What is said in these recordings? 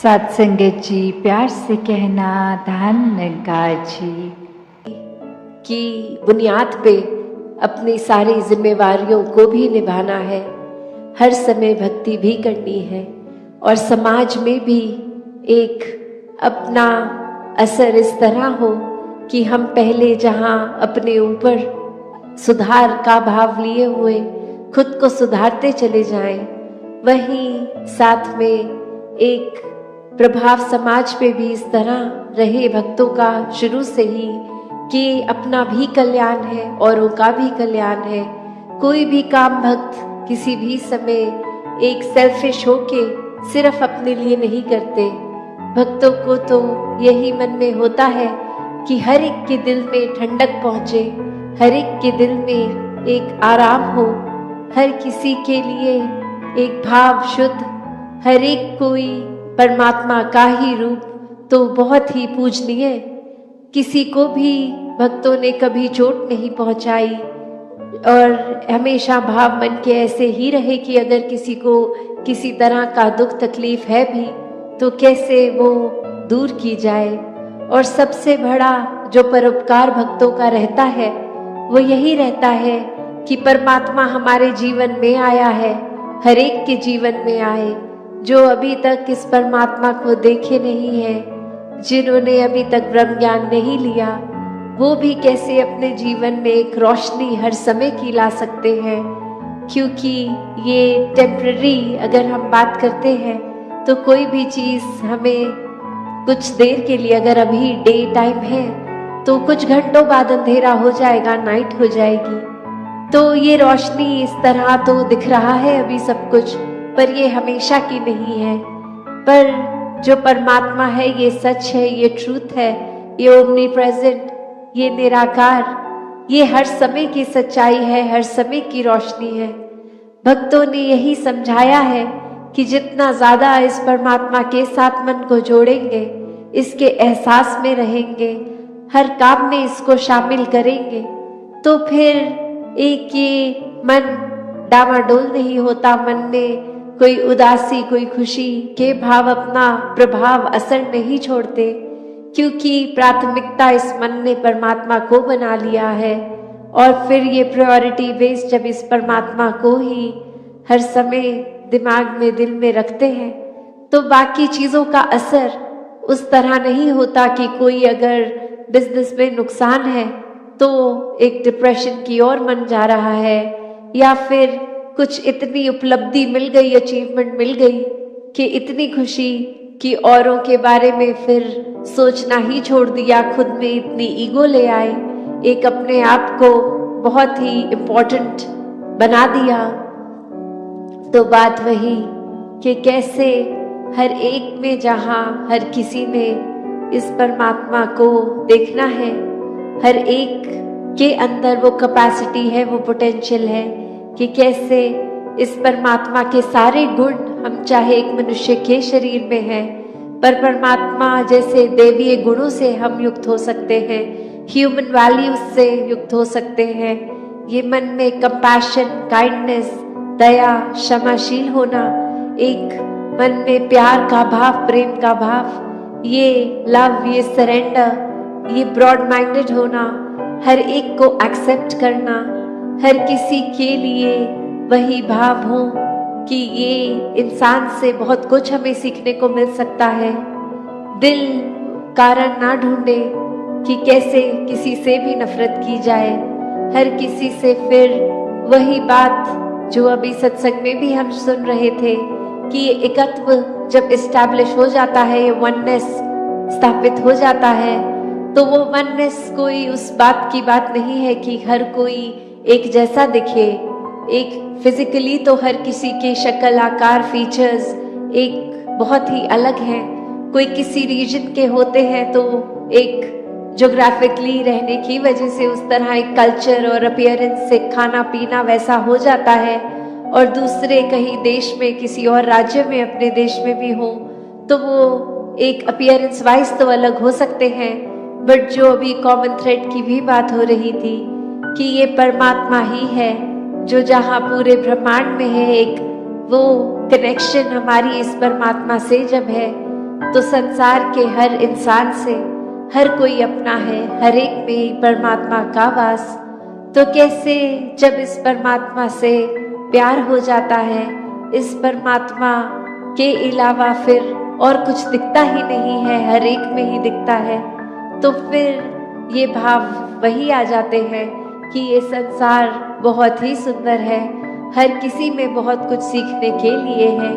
सत्संगत जी, प्यार से कहना धन्यकार जी। की बुनियाद पे अपनी सारी जिम्मेवारियों को भी निभाना है, हर समय भक्ति भी करनी है और समाज में भी एक अपना असर इस तरह हो कि हम पहले जहां अपने ऊपर सुधार का भाव लिए हुए खुद को सुधारते चले जाएं, वहीं साथ में एक प्रभाव समाज पे भी इस तरह रहे भक्तों का शुरू से ही कि अपना भी कल्याण है, औरों का भी कल्याण है। कोई भी काम भक्त किसी भी समय एक सेल्फिश होके सिर्फ अपने लिए नहीं करते। भक्तों को तो यही मन में होता है कि हर एक के दिल में ठंडक पहुंचे, हर एक के दिल में एक आराम हो, हर किसी के लिए एक भाव शुद्ध, हर एक कोई परमात्मा का ही रूप तो बहुत ही पूजनीय। किसी को भी भक्तों ने कभी चोट नहीं पहुंचाई और हमेशा भाव मन के ऐसे ही रहे कि अगर किसी को किसी तरह का दुख तकलीफ है भी तो कैसे वो दूर की जाए। और सबसे बड़ा जो परोपकार भक्तों का रहता है वो यही रहता है कि परमात्मा हमारे जीवन में आया है, हर एक के जीवन में आए। जो अभी तक इस परमात्मा को देखे नहीं है, जिन्होंने अभी तक ब्रह्म ज्ञान नहीं लिया, वो भी कैसे अपने जीवन में एक रोशनी हर समय की ला सकते हैं। क्योंकि ये टेम्पररी अगर हम बात करते हैं तो कोई भी चीज़ हमें कुछ देर के लिए, अगर अभी डे टाइम है तो कुछ घंटों बाद अंधेरा हो जाएगा, नाइट हो जाएगी। तो ये रोशनी इस तरह तो दिख रहा है अभी सब कुछ, पर ये हमेशा की नहीं है। पर जो परमात्मा है ये सच है, ये ट्रूथ है, ये ओमनी प्रेजेंट, ये निराकार, ये हर समय की सच्चाई है, हर समय की रोशनी है। भक्तों ने यही समझाया है कि जितना ज्यादा इस परमात्मा के साथ मन को जोड़ेंगे, इसके एहसास में रहेंगे, हर काम में इसको शामिल करेंगे, तो फिर एक ये मन डामाडोल नहीं होता, मन में कोई उदासी कोई खुशी के भाव अपना प्रभाव असर नहीं छोड़ते, क्योंकि प्राथमिकता इस मन ने परमात्मा को बना लिया है। और फिर ये प्रायोरिटी बेस जब इस परमात्मा को ही हर समय दिमाग में दिल में रखते हैं तो बाकी चीज़ों का असर उस तरह नहीं होता कि कोई अगर बिजनेस में नुकसान है तो एक डिप्रेशन की ओर मन जा रहा है, या फिर कुछ इतनी उपलब्धि मिल गई, अचीवमेंट मिल गई कि इतनी खुशी कि औरों के बारे में फिर सोचना ही छोड़ दिया, खुद में इतनी ईगो ले आए, एक अपने आप को बहुत ही इम्पोर्टेंट बना दिया। तो बात वही कि कैसे हर एक में, जहाँ हर किसी में इस परमात्मा को देखना है, हर एक के अंदर वो कैपेसिटी है, वो पोटेंशियल है कि कैसे इस परमात्मा के सारे गुण, हम चाहे एक मनुष्य के शरीर में हैं पर परमात्मा जैसे देवीय गुणों से हम युक्त हो सकते हैं, ह्यूमन वैल्यूज से युक्त हो सकते हैं। ये मन में कंपैशन, काइंडनेस, दया, क्षमाशील होना, एक मन में प्यार का भाव, प्रेम का भाव, ये लव, ये सरेंडर, ये ब्रॉड माइंडेड होना, हर एक को एक्सेप्ट करना, हर किसी के लिए वही भाव हो कि ये इंसान से बहुत कुछ हमें सीखने को मिल सकता है। दिल कारण ना ढूंढे कि कैसे किसी से भी नफरत की जाए, हर किसी से फिर वही बात जो अभी सत्संग में भी हम सुन रहे थे कि ये एकत्व जब इस्टेब्लिश हो जाता है, ये वननेस स्थापित हो जाता है, तो वो वननेस कोई उस बात की बात नहीं है कि हर कोई एक जैसा दिखे। एक फिजिकली तो हर किसी के शक्ल, आकार, फीचर्स एक बहुत ही अलग हैं। कोई किसी रीजन के होते हैं तो एक ज्योग्राफिकली रहने की वजह से उस तरह एक कल्चर और अपीयरेंस से खाना पीना वैसा हो जाता है, और दूसरे कहीं देश में, किसी और राज्य में, अपने देश में भी हो तो वो एक अपीयरेंस वाइज तो अलग हो सकते हैं। बट जो अभी कॉमन थ्रेड की भी बात हो रही थी कि ये परमात्मा ही है जो जहाँ पूरे ब्रह्मांड में है, एक वो कनेक्शन हमारी इस परमात्मा से जब है तो संसार के हर इंसान से हर कोई अपना है, हर एक में ही परमात्मा का वास। तो कैसे जब इस परमात्मा से प्यार हो जाता है, इस परमात्मा के अलावा फिर और कुछ दिखता ही नहीं है, हर एक में ही दिखता है, तो फिर ये भाव वही आ जाते हैं कि ये संसार बहुत ही सुंदर है, हर किसी में बहुत कुछ सीखने के लिए है,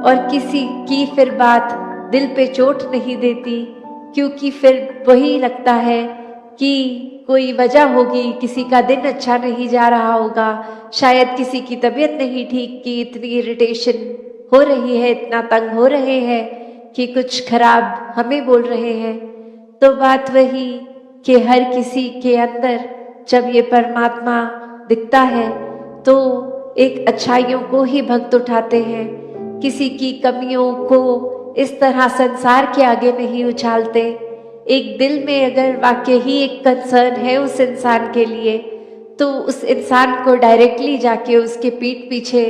और किसी की फिर बात दिल पे चोट नहीं देती, क्योंकि फिर वही लगता है कि कोई वजह होगी, किसी का दिन अच्छा नहीं जा रहा होगा, शायद किसी की तबीयत नहीं ठीक की इतनी इरिटेशन हो रही है, इतना तंग हो रहे हैं कि कुछ खराब हमें बोल रहे हैं। तो बात वही कि हर किसी के अंदर जब ये परमात्मा दिखता है तो एक अच्छाइयों को ही भक्त उठाते हैं, किसी की कमियों को इस तरह संसार के आगे नहीं उछालते। एक दिल में अगर वाकई ही एक कंसर्न है उस इंसान के लिए, तो उस इंसान को डायरेक्टली जाके उसके पीठ पीछे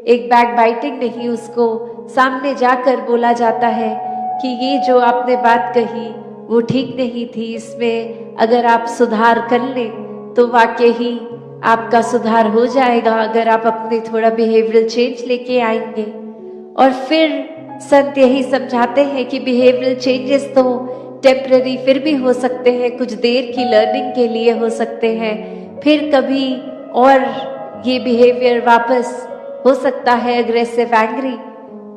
एक बैक बाइटिंग नहीं, उसको सामने जाकर बोला जाता है कि ये जो आपने बात कही वो ठीक नहीं थी, इसमें अगर आप सुधार कर लें तो वाकई ही आपका सुधार हो जाएगा, अगर आप अपने थोड़ा बिहेवियरल चेंज लेके आएंगे। और फिर संत यही समझाते हैं कि बिहेवियरल चेंजेस तो टेम्पररी फिर भी हो सकते हैं, कुछ देर की लर्निंग के लिए हो सकते हैं, फिर कभी और ये बिहेवियर वापस हो सकता है अग्रेसिव एंग्री।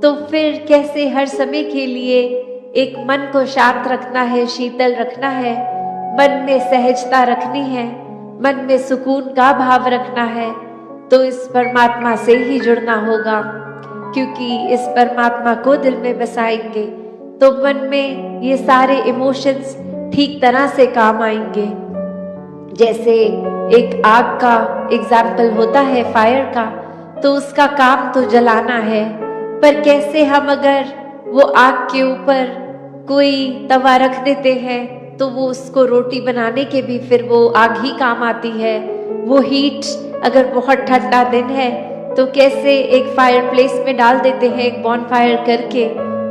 तो फिर कैसे हर समय के लिए एक मन को शांत रखना है, शीतल रखना है, मन में सहजता रखनी है, मन में सुकून का भाव रखना है, तो इस परमात्मा से ही जुड़ना होगा, क्योंकि इस परमात्मा को दिल में बसाएंगे तो मन में ये सारे इमोशंस ठीक तरह से काम आएंगे। जैसे एक आग का एग्जाम्पल होता है फायर का, तो उसका काम तो जलाना है, पर कैसे हम अगर वो आग के ऊपर कोई तवा रख देते हैं तो वो उसको रोटी बनाने के भी फिर वो आग ही काम आती है। वो हीट अगर बहुत ठंडा दिन है तो कैसे एक फायर प्लेस में डाल देते हैं, एक बॉन फायर करके,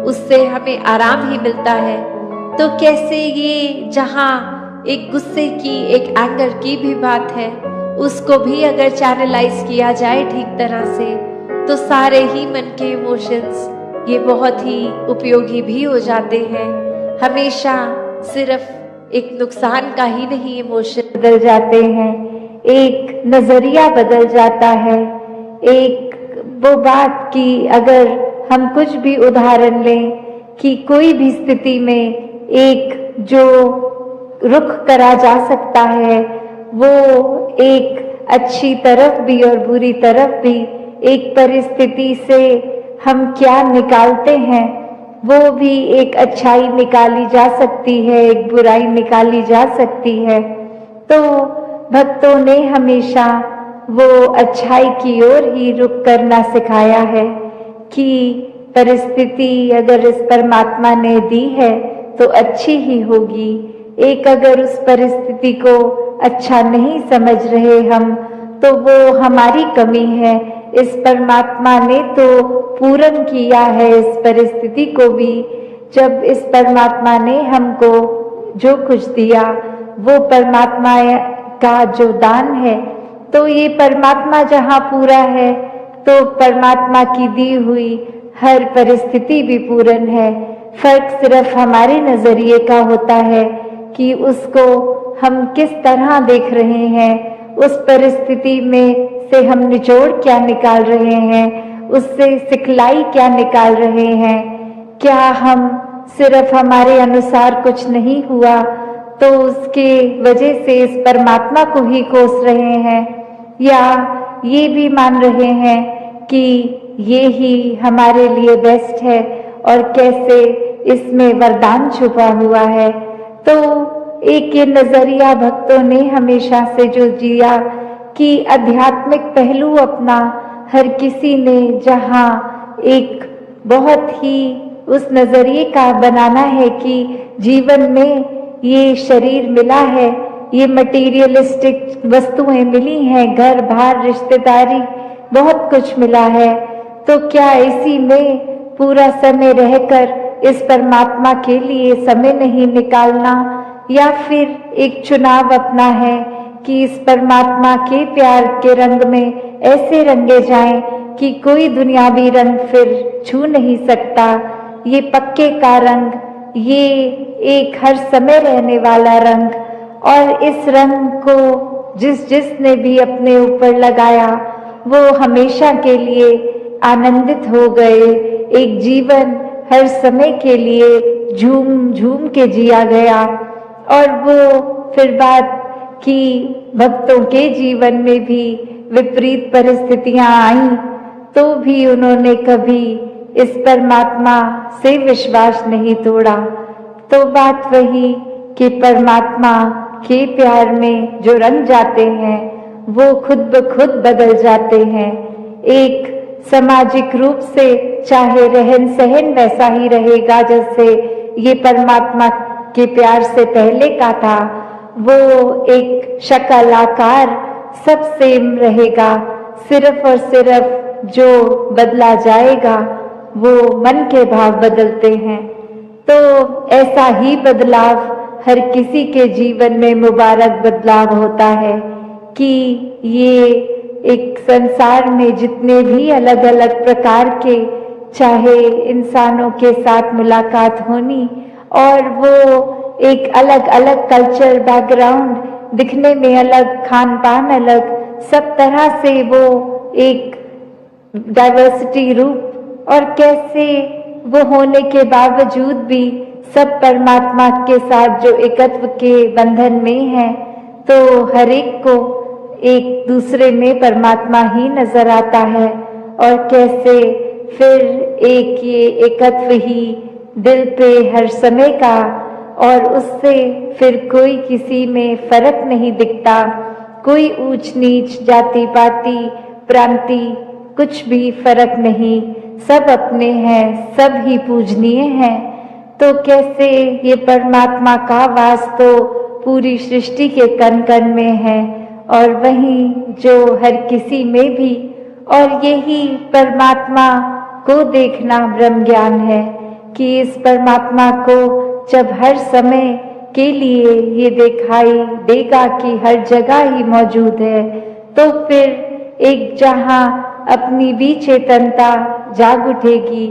उससे हमें आराम ही मिलता है। तो कैसे ये जहाँ एक गुस्से की, एक एंगर की भी बात है, उसको भी अगर चैनलाइज किया जाए ठीक तरह से तो सारे ही मन के इमोशंस ये बहुत ही उपयोगी भी हो जाते हैं। हमेशा सिर्फ एक नुकसान का ही नहीं इमोशन बदल जाते हैं, एक नजरिया बदल जाता है। एक वो बात कि अगर हम कुछ भी उदाहरण लें कि कोई भी स्थिति में एक जो रुख करा जा सकता है वो एक अच्छी तरफ भी और बुरी तरफ भी, एक परिस्थिति से हम क्या निकालते हैं वो भी एक अच्छाई निकाली जा सकती है, एक बुराई निकाली जा सकती है। तो भक्तों ने हमेशा वो अच्छाई की ओर ही रुख करना सिखाया है कि परिस्थिति अगर इस परमात्मा ने दी है तो अच्छी ही होगी। एक अगर उस परिस्थिति को अच्छा नहीं समझ रहे हम तो वो हमारी कमी है। इस परमात्मा ने तो पूर्ण किया है इस परिस्थिति को भी। जब इस परमात्मा ने हमको जो कुछ दिया वो परमात्मा का जो दान है, तो ये परमात्मा जहाँ पूरा है तो परमात्मा की दी हुई हर परिस्थिति भी पूर्ण है। फर्क सिर्फ हमारे नजरिए का होता है कि उसको हम किस तरह देख रहे हैं, उस परिस्थिति में से हम निचोड़ क्या निकाल रहे हैं, उससे सिखलाई क्या निकाल रहे हैं। क्या हम सिर्फ हमारे अनुसार कुछ नहीं हुआ तो उसके वजह से इस परमात्मा को ही कोस रहे हैं, या ये भी मान रहे हैं कि ये ही हमारे लिए बेस्ट है और कैसे इसमें वरदान छुपा हुआ है। तो एक ये नजरिया भक्तों ने हमेशा से जो जिया कि आध्यात्मिक पहलू अपना हर किसी ने जहाँ एक बहुत ही उस नजरिए का बनाना है कि जीवन में ये शरीर मिला है, ये मटेरियलिस्टिक वस्तुएं मिली हैं, घर बार रिश्तेदारी बहुत कुछ मिला है, तो क्या इसी में पूरा समय रहकर इस परमात्मा के लिए समय नहीं निकालना, या फिर एक चुनाव अपना है कि इस परमात्मा के प्यार के रंग में ऐसे रंगे जाएं कि कोई दुनियावी रंग फिर छू नहीं सकता। ये पक्के का रंग, ये एक हर समय रहने वाला रंग, और इस रंग को जिसने भी अपने ऊपर लगाया वो हमेशा के लिए आनंदित हो गए। एक जीवन हर समय के लिए झूम झूम के जिया गया। और वो फिर बात कि भक्तों के जीवन में भी विपरीत परिस्थितियां आई तो भी उन्होंने कभी इस परमात्मा से विश्वास नहीं तोड़ा। तो बात वही कि परमात्मा के प्यार में जो रंग जाते हैं वो खुद ब खुद बदल जाते हैं। एक सामाजिक रूप से चाहे रहन सहन वैसा ही रहेगा जैसे ये परमात्मा के प्यार से पहले का था, वो एक शक्ल आकार सब सेम रहेगा। सिर्फ और सिर्फ जो बदला जाएगा वो मन के भाव बदलते हैं। तो ऐसा ही बदलाव हर किसी के जीवन में मुबारक बदलाव होता है कि ये एक संसार में जितने भी अलग अलग प्रकार के चाहे इंसानों के साथ मुलाकात होनी, और वो एक अलग अलग कल्चर बैकग्राउंड, दिखने में अलग, खान पान अलग, सब तरह से वो एक डाइवर्सिटी रूप, और कैसे वो होने के बावजूद भी सब परमात्मा के साथ जो एकत्व के बंधन में है, तो हर एक को एक दूसरे में परमात्मा ही नजर आता है। और कैसे फिर एक ये एकत्व ही दिल पे हर समय का, और उससे फिर कोई किसी में फर्क नहीं दिखता, कोई ऊंच नीच, जाति पाति, प्रांति, कुछ भी फर्क नहीं, सब अपने हैं, सब ही पूजनीय हैं। तो कैसे ये परमात्मा का वास तो पूरी सृष्टि के कण कण में है, और वहीं जो हर किसी में भी, और यही परमात्मा को देखना ब्रह्म ज्ञान है कि इस परमात्मा को जब हर समय के लिए ये दिखाई देगा कि हर जगह ही मौजूद है, तो फिर एक जहां अपनी भी चेतनता जाग उठेगी।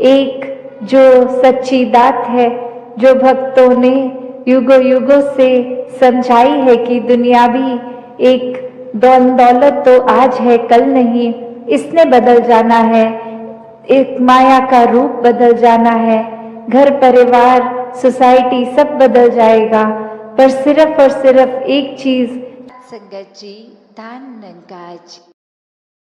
एक जो सच्ची दात है, जो भक्तों ने युगों युगों से समझाई है कि दुनियावी एक दौलत तो आज है कल नहीं, इसने बदल जाना है, एक माया का रूप बदल जाना है, घर परिवार सोसाइटी सब बदल जाएगा, पर सिर्फ और सिर्फ एक चीज, संगत जी, धन नंगाज।